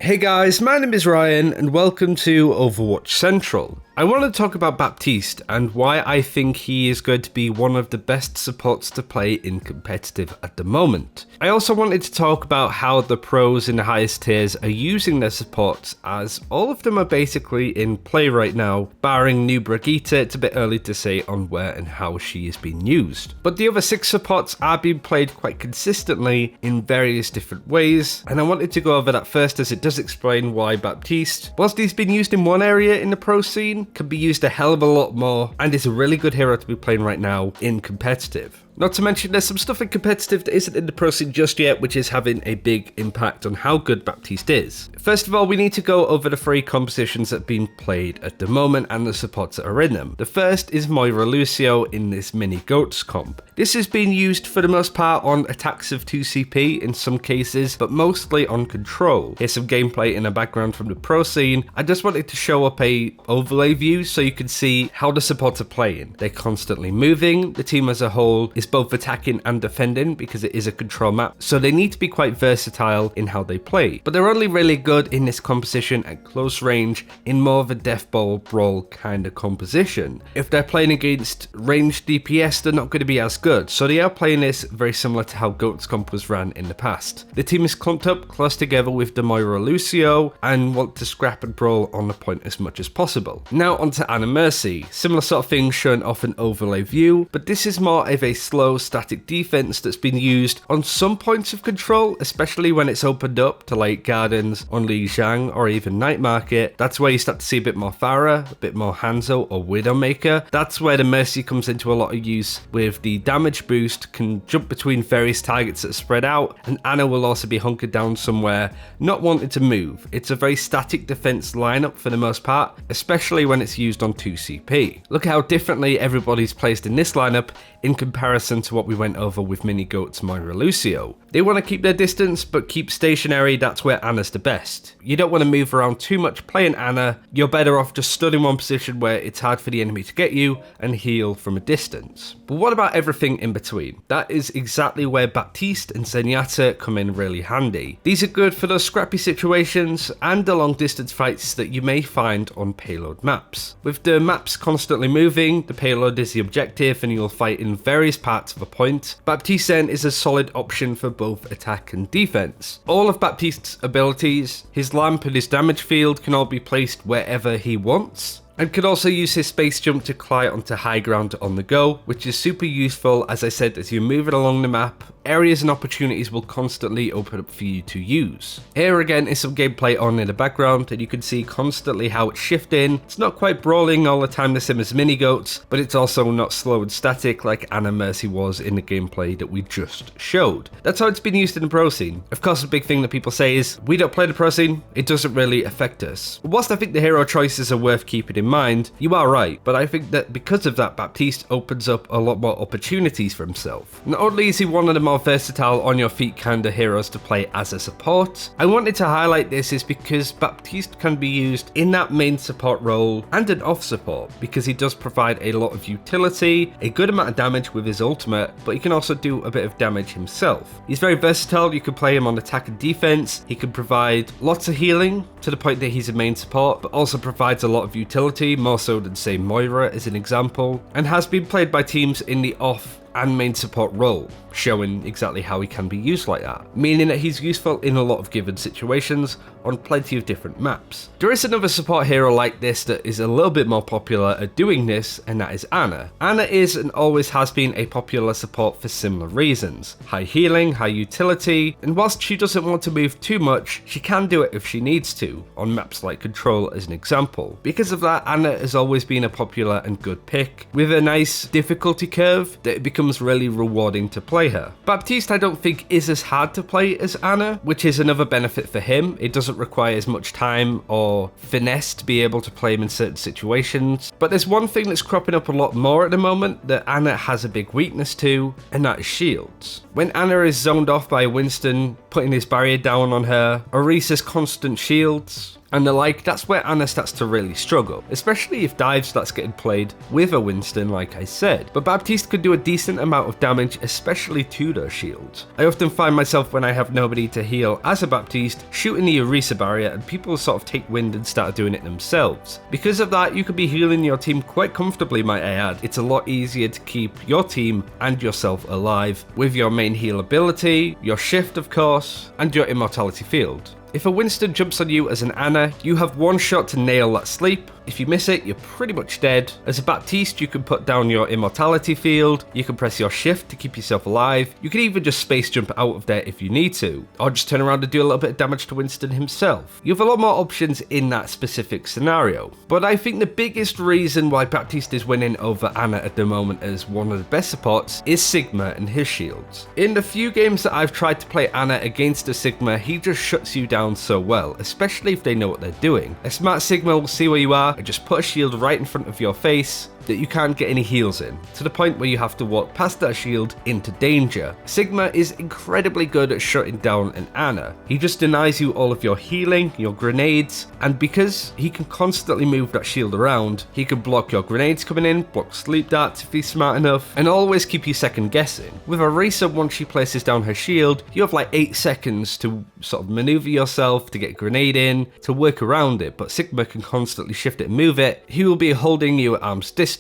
Hey guys, my name is Ryan and welcome to Overwatch Central. I want to talk about Baptiste and why I think he is going to be one of the best supports to play in competitive at the moment. I also wanted to talk about how the pros in the highest tiers are using their supports, as all of them are basically in play right now, barring new Brigitte. It's a bit early to say on where and how she is being used. But the other 6 supports are being played quite consistently in various different ways, and I wanted to go over that first as it does explain why Baptiste, whilst he's been used in one area in the pro scene, can be used a hell of a lot more and is a really good hero to be playing right now in competitive. Not to mention there's some stuff in competitive that isn't in the pro scene just yet, which is having a big impact on how good Baptiste is. First of all, we need to go over the 3 compositions that are being played at the moment and the supports that are in them. The first is Moira Lucio in this mini goats comp. This is being used for the most part on attacks of 2CP in some cases, but mostly on control. Here's some gameplay in the background from the pro scene. I just wanted to show up a overlay view so you can see how the supports are playing. They're constantly moving. The team as a whole is both attacking and defending because it is a control map, so they need to be quite versatile in how they play. But they're only really good in this composition at close range in more of a death ball brawl kind of composition. If they're playing against ranged DPS, they're not going to be as good, so they are playing this very similar to how Goats comp was ran in the past. The team is clumped up close together with the Moira Lucio and want to scrap and brawl on the point as much as possible. Now onto Ana Mercy. Similar sort of thing shown off an overlay view, but this is more of a slow static defense that's been used on some points of control, especially when it's opened up to like gardens on Lijiang or even Night Market. That's where you start to see a bit more Pharah, a bit more Hanzo or Widowmaker. That's where the Mercy comes into a lot of use with the damage boost, can jump between various targets that are spread out, and Ana will also be hunkered down somewhere, not wanting to move. It's a very static defense lineup for the most part, especially when it's used on 2CP. Look at how differently everybody's placed in this lineup in comparison to what we went over with Mini Goats Moira Lucio. They want to keep their distance but keep stationary. That's where Ana's the best. You don't want to move around too much playing Ana. You're better off just stood in one position where it's hard for the enemy to get you and heal from a distance. But what about everything in between? That is exactly where Baptiste and Zenyatta come in really handy. These are good for those scrappy situations and the long distance fights that you may find on payload maps. With the maps constantly moving, the payload is the objective and you'll fight in various parts of a point. Baptiste then is a solid option for both attack and defense. All of Baptiste's abilities, his lamp and his damage field can all be placed wherever he wants, and could also use his space jump to climb onto high ground on the go, which is super useful. As I said, as you're moving along the map, areas and opportunities will constantly open up for you to use. Here again is some gameplay on in the background, and you can see constantly how it's shifting. It's not quite brawling all the time the same as Mini Goats, but it's also not slow and static like Ana Mercy was in the gameplay that we just showed. That's how it's been used in the pro scene. Of course, the big thing that people say is, we don't play the pro scene, it doesn't really affect us. Whilst I think the hero choices are worth keeping in mind, you are right, but I think that because of that, Baptiste opens up a lot more opportunities for himself. Not only is he one of the more versatile on your feet kind of heroes to play as a support, I wanted to highlight this is because Baptiste can be used in that main support role and an off support, because he does provide a lot of utility, a good amount of damage with his ultimate, but he can also do a bit of damage himself. He's very versatile. You can play him on attack and defense. He can provide lots of healing to the point that he's a main support, but also provides a lot of utility, more so than say Moira as an example, and has been played by teams in the off and main support role, showing exactly how he can be used like that, meaning that he's useful in a lot of given situations on plenty of different maps. There is another support hero like this that is a little bit more popular at doing this, and that is Ana. Ana is and always has been a popular support for similar reasons. High healing, high utility, and whilst she doesn't want to move too much, she can do it if she needs to, on maps like Control as an example. Because of that, Ana has always been a popular and good pick, with a nice difficulty curve that it becomes really rewarding to play her. Baptiste I don't think is as hard to play as Ana, which is another benefit for him. It doesn't require as much time or finesse to be able to play him in certain situations. But there's one thing that's cropping up a lot more at the moment that Ana has a big weakness to, and that is shields. When Ana is zoned off by Winston putting his barrier down on her, or Reese's constant shields, and the like, that's where Ana starts to really struggle, especially if dive starts getting played with a Winston like I said. But Baptiste could do a decent amount of damage, especially to those shields. I often find myself when I have nobody to heal as a Baptiste shooting the Orisa barrier, and people sort of take wind and start doing it themselves. Because of that, you could be healing your team quite comfortably, might I add. It's a lot easier to keep your team and yourself alive with your main heal ability, your shift of course, and your immortality field. If a Winston jumps on you as an Ana, you have one shot to nail that sleep. If you miss it, you're pretty much dead. As a Baptiste, you can put down your immortality field, you can press your shift to keep yourself alive, you can even just space jump out of there if you need to, or just turn around and do a little bit of damage to Winston himself. You have a lot more options in that specific scenario. But I think the biggest reason why Baptiste is winning over Ana at the moment as one of the best supports is Sigma and his shields. In the few games that I've tried to play Ana against a Sigma, he just shuts you down so well, especially if they know what they're doing. A smart Sigma will see where you are and just put a shield right in front of your face that you can't get any heals in, to the point where you have to walk past that shield into danger. Sigma is incredibly good at shutting down an Ana. He just denies you all of your healing, your grenades, and because he can constantly move that shield around, he can block your grenades coming in, block sleep darts if he's smart enough, and always keep you second guessing. With Orisa, once she places down her shield, you have like 8 seconds to sort of maneuver yourself, to get a grenade in, to work around it, but Sigma can constantly shift it and move it. He will be holding you at arm's distance.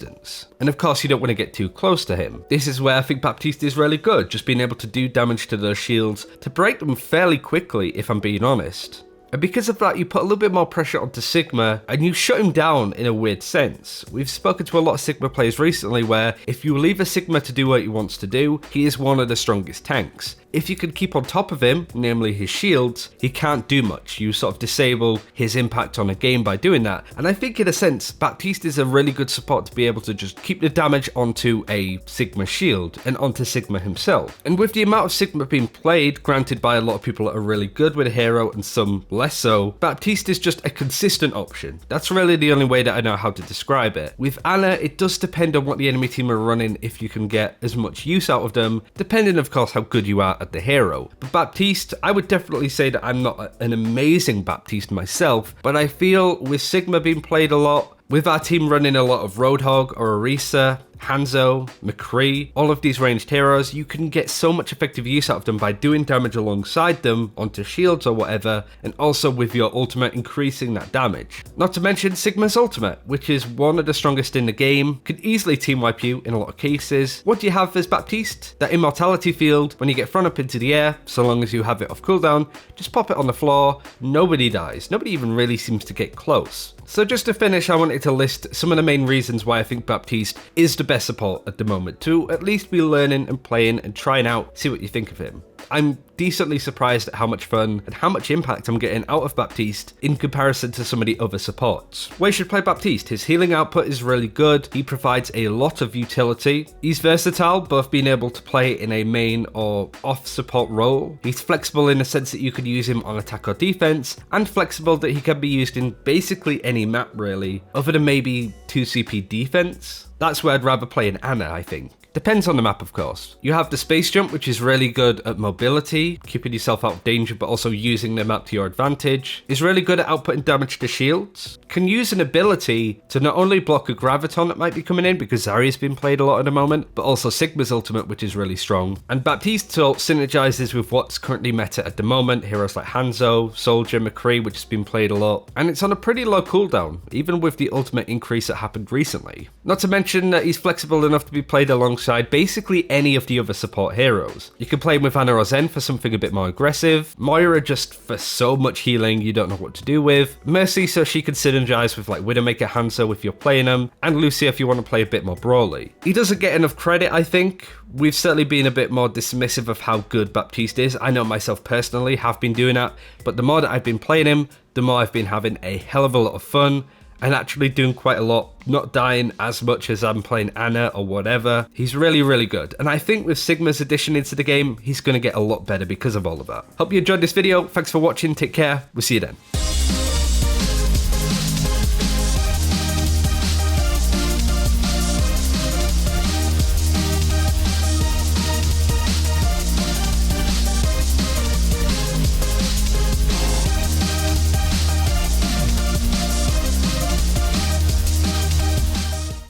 And of course you don't want to get too close to him. This is where I think Baptiste is really good, just being able to do damage to those shields, to break them fairly quickly if I'm being honest. And because of that, you put a little bit more pressure onto Sigma and you shut him down in a weird sense. We've spoken to a lot of Sigma players recently where if you leave a Sigma to do what he wants to do, he is one of the strongest tanks. If you can keep on top of him, namely his shields, he can't do much. You sort of disable his impact on a game by doing that. And I think in a sense, Baptiste is a really good support to be able to just keep the damage onto a Sigma shield and onto Sigma himself. And with the amount of Sigma being played, granted by a lot of people that are really good with a hero and some less so, Baptiste is just a consistent option. That's really the only way that I know how to describe it. With Ana, it does depend on what the enemy team are running if you can get as much use out of them, depending of course how good you are at the hero. But Baptiste, I would definitely say that I'm not an amazing Baptiste myself, but I feel with Sigma being played a lot, with our team running a lot of Roadhog or Orisa, Hanzo, McCree, all of these ranged heroes, you can get so much effective use out of them by doing damage alongside them onto shields or whatever, and also with your ultimate increasing that damage. Not to mention Sigma's ultimate, which is one of the strongest in the game, could easily team wipe you in a lot of cases. What do you have as Baptiste? That immortality field, when you get thrown up into the air, so long as you have it off cooldown, just pop it on the floor, nobody dies. Nobody even really seems to get close. So just to finish, I wanted to list some of the main reasons why I think Baptiste is the best support at the moment, to at least be learning and playing and trying out, see what you think of him. I'm decently surprised at how much fun and how much impact I'm getting out of Baptiste in comparison to some of the other supports. Where you should play Baptiste, his healing output is really good, he provides a lot of utility, he's versatile, both being able to play in a main or off support role, he's flexible in the sense that you could use him on attack or defense, and flexible that he can be used in basically any map really, other than maybe 2CP defense. That's where I'd rather play an Ana, I think. Depends on the map, of course. You have the space jump, which is really good at mobility, keeping yourself out of danger, but also using the map to your advantage. Is really good at outputting damage to shields. Can use an ability to not only block a graviton that might be coming in, because Zarya's been played a lot at the moment, but also Sigma's ultimate, which is really strong. And Baptiste's ult synergizes with what's currently meta at the moment, heroes like Hanzo, Soldier, McCree, which has been played a lot. And it's on a pretty low cooldown, even with the ultimate increase that happened recently. Not to mention that he's flexible enough to be played alongside basically any of the other support heroes. You can play him with Ana or Zen for something a bit more aggressive, Moira just for so much healing you don't know what to do with, Mercy so she can synergize with like Widowmaker, Hanzo if you're playing him, and Lucia if you want to play a bit more brawly. He doesn't get enough credit, I think. We've certainly been a bit more dismissive of how good Baptiste is. I know myself personally have been doing that, but the more that I've been playing him, the more I've been having a hell of a lot of fun and actually doing quite a lot, not dying as much as I'm playing Ana or whatever. He's really, really good. And I think with Sigma's addition into the game, he's going to get a lot better because of all of that. Hope you enjoyed this video. Thanks for watching. Take care. We'll see you then.